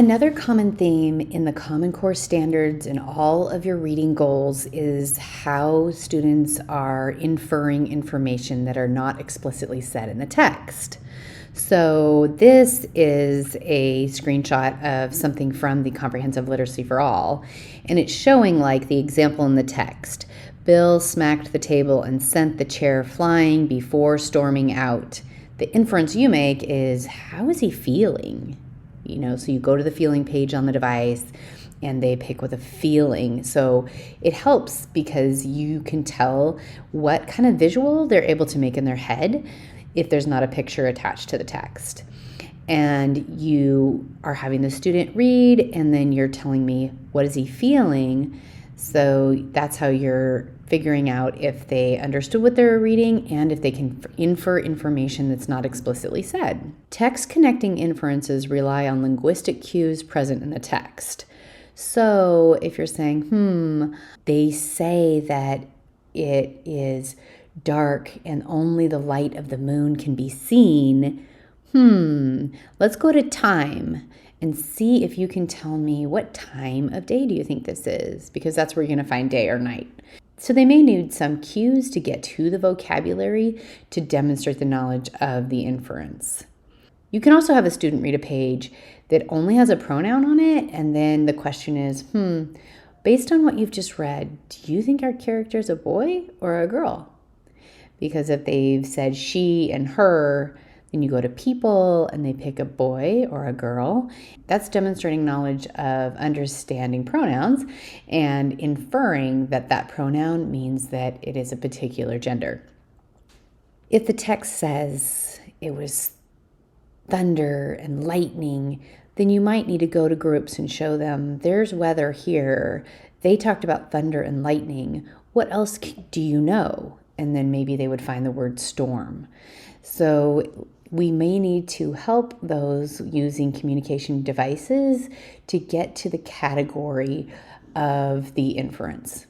Another common theme in the Common Core standards and all of your reading goals is how students are inferring information that are not explicitly said in the text. So this is a screenshot of something from the Comprehensive Literacy for All, and it's showing like the example in the text. Bill smacked the table and sent the chair flying before storming out. The inference you make is, how is he feeling? So you go to the feeling page on the device and they pick with a feeling. So it helps because you can tell what kind of visual they're able to make in their head if there's not a picture attached to the text. And you are having the student read and then you're telling me, what is he feeling? So that's how you're figuring out if they understood what they were reading and if they can infer information that's not explicitly said. Text connecting inferences rely on linguistic cues present in the text. So if you're saying, they say that it is dark and only the light of the moon can be seen, let's go to time and see if you can tell me what time of day do you think this is, because that's where you're going to find day or night. So they may need some cues to get to the vocabulary to demonstrate the knowledge of the inference. You can also have a student read a page that only has a pronoun on it, and then the question is, based on what you've just read, do you think our character is a boy or a girl? Because if they've said she and her, then you go to people and they pick a boy or a girl. That's demonstrating knowledge of understanding pronouns and inferring that that pronoun means that it is a particular gender. If the text says it was thunder and lightning, then you might need to go to groups and show them there's weather here. They talked about thunder and lightning. What else do you know? And then maybe they would find the word storm. So we may need to help those using communication devices to get to the category of the inference.